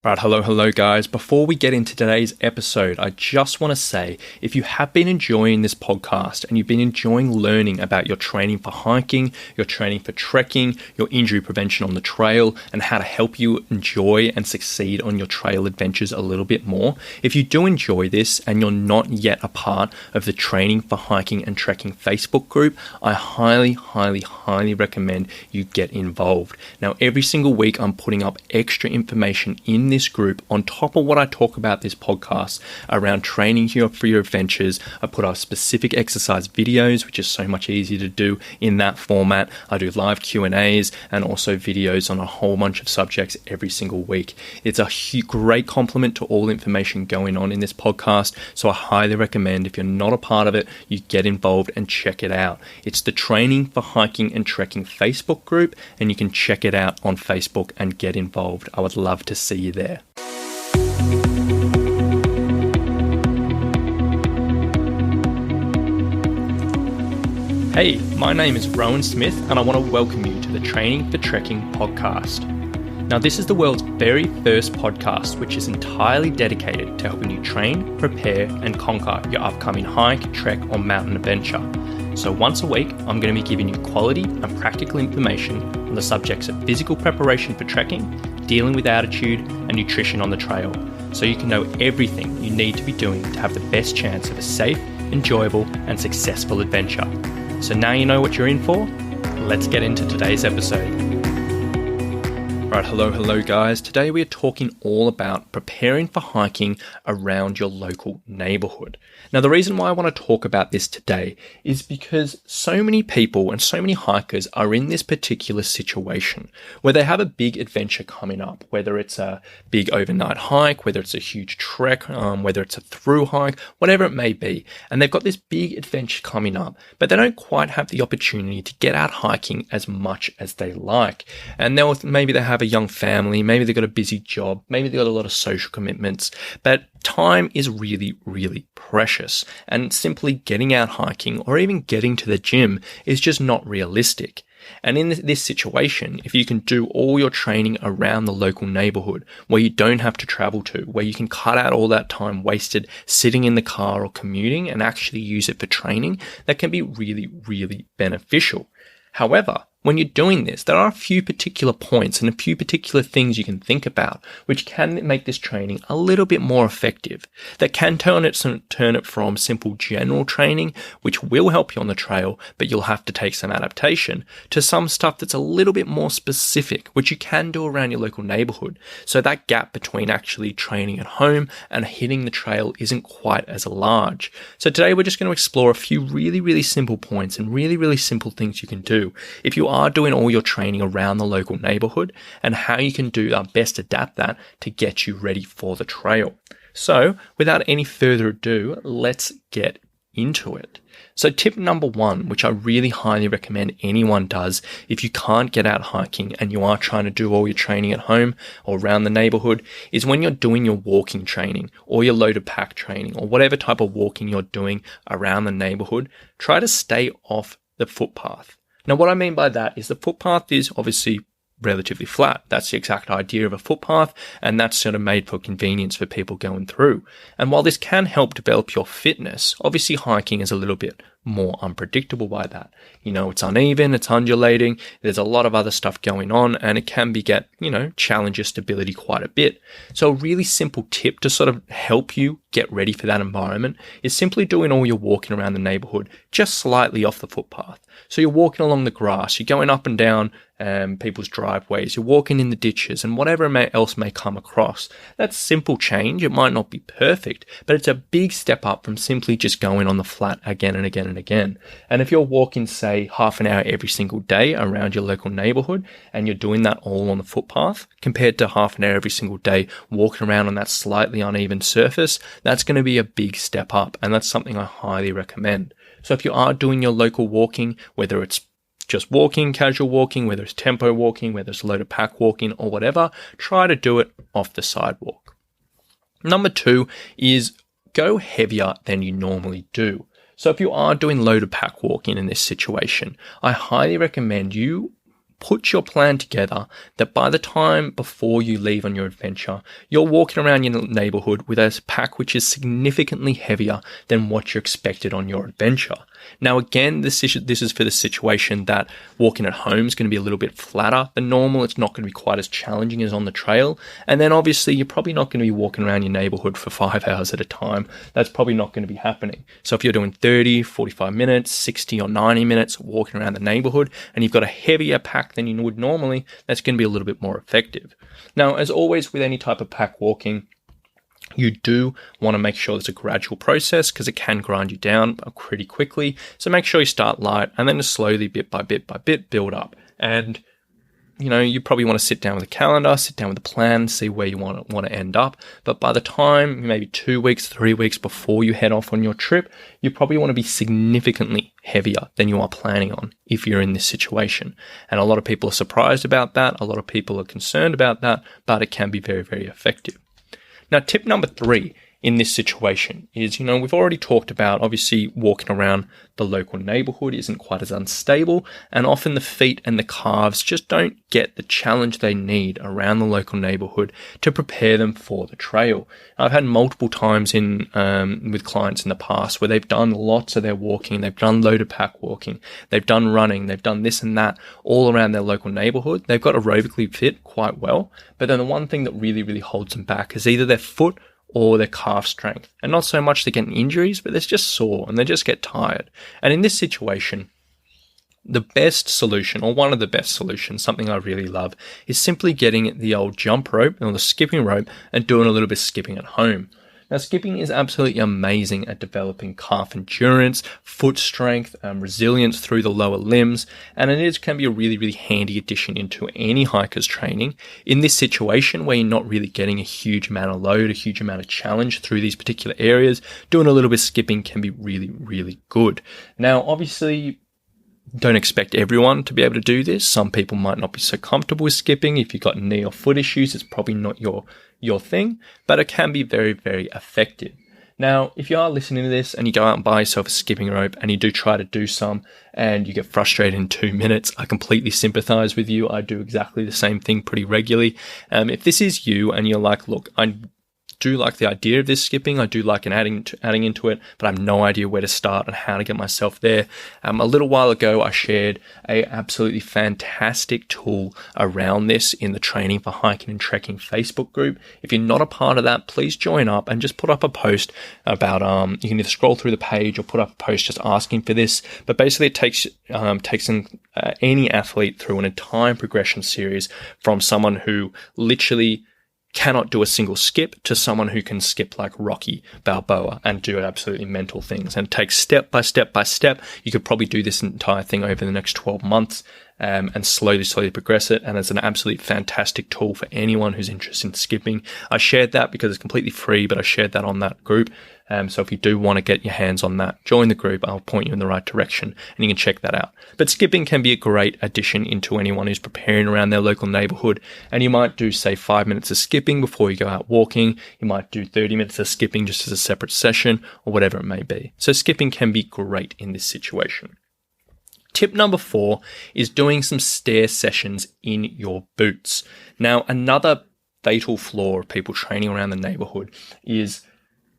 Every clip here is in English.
Right, hello guys. Before we get into today's episode, I just want to say, if you have been enjoying this podcast and you've been enjoying learning about your training for hiking, your training for trekking, your injury prevention on the trail, and how to help you enjoy and succeed on your trail adventures a little bit more, if you do enjoy this and you're not yet a part of the Training for Hiking and Trekking Facebook group, I highly recommend you get involved. Now, every single week I'm putting up extra information in this group on top of what I talk about this podcast around training here for your adventures. I put out specific exercise videos, which is so much easier to do in that format. I do live Q&As and also videos on a whole bunch of subjects every single week. It's a great complement to all the information going on in this podcast, so I highly recommend, if you're not a part of it, you get involved and check it out. It's the Training for Hiking and Trekking Facebook group, and you can check it out on Facebook and get involved. I would love to see you there. Hey, my name is Rowan Smith, and I want to welcome you to the Training for Trekking podcast. Now, this is the world's very first podcast which is entirely dedicated to helping you train, prepare, and conquer your upcoming hike, trek, or mountain adventure. So once a week, I'm going to be giving you quality and practical information on the subjects of physical preparation for trekking, dealing with altitude, and nutrition on the trail, so you can know everything you need to be doing to have the best chance of a safe, enjoyable, and successful adventure. So now you know what you're in for. Let's get into today's episode. Right, hello guys. Today we are talking all about preparing for hiking around your local neighbourhood. Now, the reason why I want to talk about this today is because so many people and so many hikers are in this particular situation where they have a big adventure coming up, whether it's a big overnight hike, whether it's a huge trek, whether it's a through hike, whatever it may be. And they've got this big adventure coming up, but they don't quite have the opportunity to get out hiking as much as they like. And maybe they have a young family, maybe they've got a busy job, maybe they've got a lot of social commitments, but time is really precious, and simply getting out hiking or even getting to the gym is just not realistic. And in this situation, if you can do all your training around the local neighborhood where you don't have to travel to, where you can cut out all that time wasted sitting in the car or commuting and actually use it for training, that can be really beneficial. However, when you're doing this, there are a few particular points and a few particular things you can think about which can make this training a little bit more effective, that can turn it from simple general training, which will help you on the trail, but you'll have to take some adaptation, to some stuff that's a little bit more specific, which you can do around your local neighborhood. So that gap between actually training at home and hitting the trail isn't quite as large. So today we're just going to explore a few really simple points and really simple things you can do if you are doing all your training around the local neighborhood, and how you can do our best adapt that to get you ready for the trail. So without any further ado, let's get into it. So tip number one, which I really highly recommend anyone does if you can't get out hiking and you are trying to do all your training at home or around the neighborhood, is when you're doing your walking training or your loaded pack training or whatever type of walking you're doing around the neighborhood, try to stay off the footpath. Now, what I mean by that is the footpath is obviously relatively flat. That's the exact idea of a footpath, and that's sort of made for convenience for people going through. And while this can help develop your fitness, obviously hiking is a little bit more unpredictable by that. It's uneven, it's undulating, there's a lot of other stuff going on, and it can challenge your stability quite a bit. So a really simple tip to sort of help you get ready for that environment is simply doing all your walking around the neighborhood just slightly off the footpath. So you're walking along the grass, you're going up and down people's driveways, you're walking in the ditches, and whatever else may come across. That's simple change. It might not be perfect, but it's a big step up from simply just going on the flat again and again and again. And if you're walking, say, half an hour every single day around your local neighborhood, and you're doing that all on the footpath, compared to half an hour every single day walking around on that slightly uneven surface, that's going to be a big step up, and that's something I highly recommend. So if you are doing your local walking, whether it's just walking, casual walking, whether it's tempo walking, whether it's loaded pack walking or whatever, try to do it off the sidewalk. Number two is go heavier than you normally do. So if you are doing loaded pack walking in this situation, I highly recommend you put your plan together that by the time before you leave on your adventure, you're walking around your neighborhood with a pack which is significantly heavier than what you expected on your adventure. Now, again, this is for the situation that walking at home is going to be a little bit flatter than normal. It's not going to be quite as challenging as on the trail. And then obviously you're probably not going to be walking around your neighborhood for 5 hours at a time. That's probably not going to be happening. So if you're doing 30, 45 minutes, 60 or 90 minutes walking around the neighborhood, and you've got a heavier pack than you would normally, that's going to be a little bit more effective. Now, as always with any type of pack walking, you do want to make sure it's a gradual process because it can grind you down pretty quickly. So make sure you start light and then just slowly, bit by bit, build up. And you probably want to sit down with a calendar, sit down with a plan, see where you want to end up. But by the time maybe 2 weeks, 3 weeks before you head off on your trip, you probably want to be significantly heavier than you are planning on if you're in this situation. And a lot of people are surprised about that. A lot of people are concerned about that, but it can be very, very effective. Now, tip number 3 in this situation is, we've already talked about obviously walking around the local neighborhood isn't quite as unstable, and often the feet and the calves just don't get the challenge they need around the local neighborhood to prepare them for the trail. I've had multiple times with clients in the past where they've done lots of their walking, they've done loaded pack walking, they've done running, they've done this and that all around their local neighborhood. They've got aerobically fit quite well, but then the one thing that really, really holds them back is either their foot or their calf strength. And not so much they're getting injuries, but they're just sore and they just get tired. And in this situation, the best solution, or one of the best solutions, something I really love, is simply getting the old jump rope or the skipping rope and doing a little bit of skipping at home. Now, skipping is absolutely amazing at developing calf endurance, foot strength, resilience through the lower limbs, and can be a really, really handy addition into any hiker's training. In this situation where you're not really getting a huge amount of load, a huge amount of challenge through these particular areas, doing a little bit of skipping can be really, really good. Now, obviously, don't expect everyone to be able to do this. Some people might not be so comfortable with skipping. If you've got knee or foot issues, it's probably not your thing, but it can be very, very effective. Now, if you are listening to this and you go out and buy yourself a skipping rope and you do try to do some and you get frustrated in 2 minutes, I completely sympathize with you. I do exactly the same thing pretty regularly. If this is you and you're like, look, I do like the idea of this skipping. I do like adding into it, but I have no idea where to start and how to get myself there. A little while ago, I shared a absolutely fantastic tool around this in the Training for Hiking and Trekking Facebook group. If you're not a part of that, please join up and just put up a post about, you can either scroll through the page or put up a post just asking for this. But basically it takes any athlete through an entire progression series from someone who literally cannot do a single skip to someone who can skip like Rocky Balboa and do absolutely mental things, and take step by step by step. You could probably do this entire thing over the next 12 months and slowly progress it. And it's an absolutely fantastic tool for anyone who's interested in skipping. I shared that because it's completely free, but I shared that on that group. So if you do want to get your hands on that, join the group. I'll point you in the right direction and you can check that out. But skipping can be a great addition into anyone who's preparing around their local neighborhood. And you might do, say, 5 minutes of skipping before you go out walking. You might do 30 minutes of skipping just as a separate session or whatever it may be. So skipping can be great in this situation. Tip number 4 is doing some stair sessions in your boots. Now, another fatal flaw of people training around the neighborhood is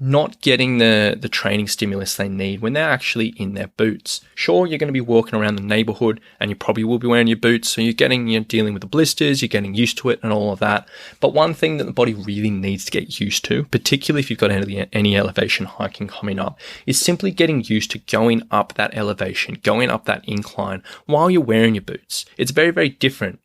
not getting the training stimulus they need when they're actually in their boots. Sure, you're going to be walking around the neighborhood and you probably will be wearing your boots, so you're dealing with the blisters, you're getting used to it and all of that. But one thing that the body really needs to get used to, particularly if you've got any elevation hiking coming up, is simply getting used to going up that elevation, going up that incline while you're wearing your boots. It's very, very different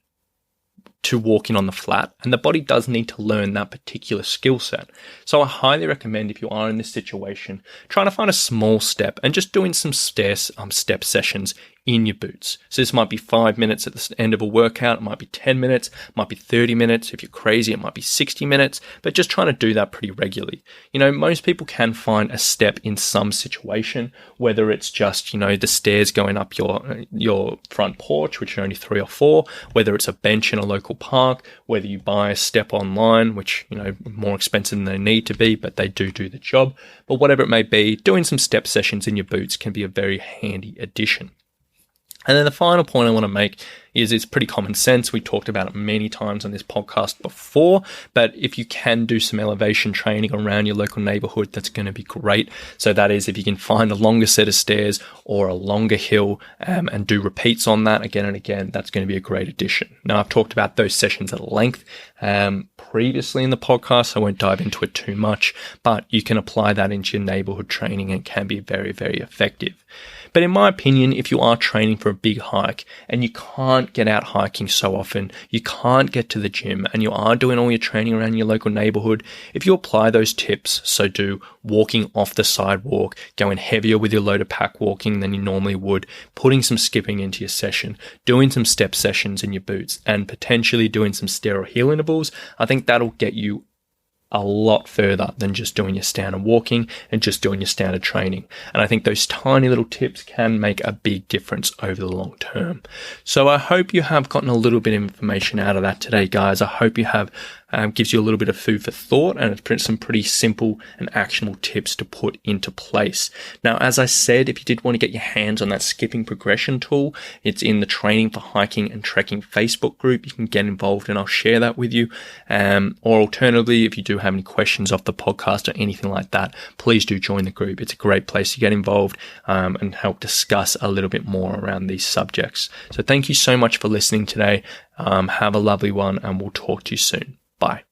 to walking on the flat, and the body does need to learn that particular skill set. So I highly recommend, if you are in this situation, trying to find a small step and just doing some step sessions in your boots. So this might be 5 minutes at the end of a workout, it might be 10 minutes, it might be 30 minutes. If you're crazy, it might be 60 minutes, but just trying to do that pretty regularly. Most people can find a step in some situation, whether it's just, the stairs going up your front porch, which are only 3 or 4, whether it's a bench in a local park, whether you buy a step online, which, more expensive than they need to be, but they do the job. But whatever it may be, doing some step sessions in your boots can be a very handy addition. And then the final point I want to make is it's pretty common sense. We talked about it many times on this podcast before, but if you can do some elevation training around your local neighborhood, that's going to be great. So that is if you can find a longer set of stairs or a longer hill and do repeats on that again and again, that's going to be a great addition. Now, I've talked about those sessions at length previously in the podcast. I won't dive into it too much, but you can apply that into your neighborhood training and it can be very, very effective. But in my opinion, if you are training for a big hike and you can't get out hiking so often, you can't get to the gym, and you are doing all your training around your local neighborhood, if you apply those tips, so do walking off the sidewalk, going heavier with your loaded pack walking than you normally would, putting some skipping into your session, doing some step sessions in your boots, and potentially doing some stair or heel intervals, I think that'll get you a lot further than just doing your standard walking and just doing your standard training. And I think those tiny little tips can make a big difference over the long term. So I hope you have gotten a little bit of information out of that today, guys. I hope you have gives you a little bit of food for thought, and it's some pretty simple and actionable tips to put into place. Now, as I said, if you did want to get your hands on that skipping progression tool, it's in the Training for Hiking and Trekking Facebook group. You can get involved and I'll share that with you. Or alternatively, if you do have any questions off the podcast or anything like that, please do join the group. It's a great place to get involved and help discuss a little bit more around these subjects. So thank you so much for listening today. Have a lovely one, and we'll talk to you soon. Bye.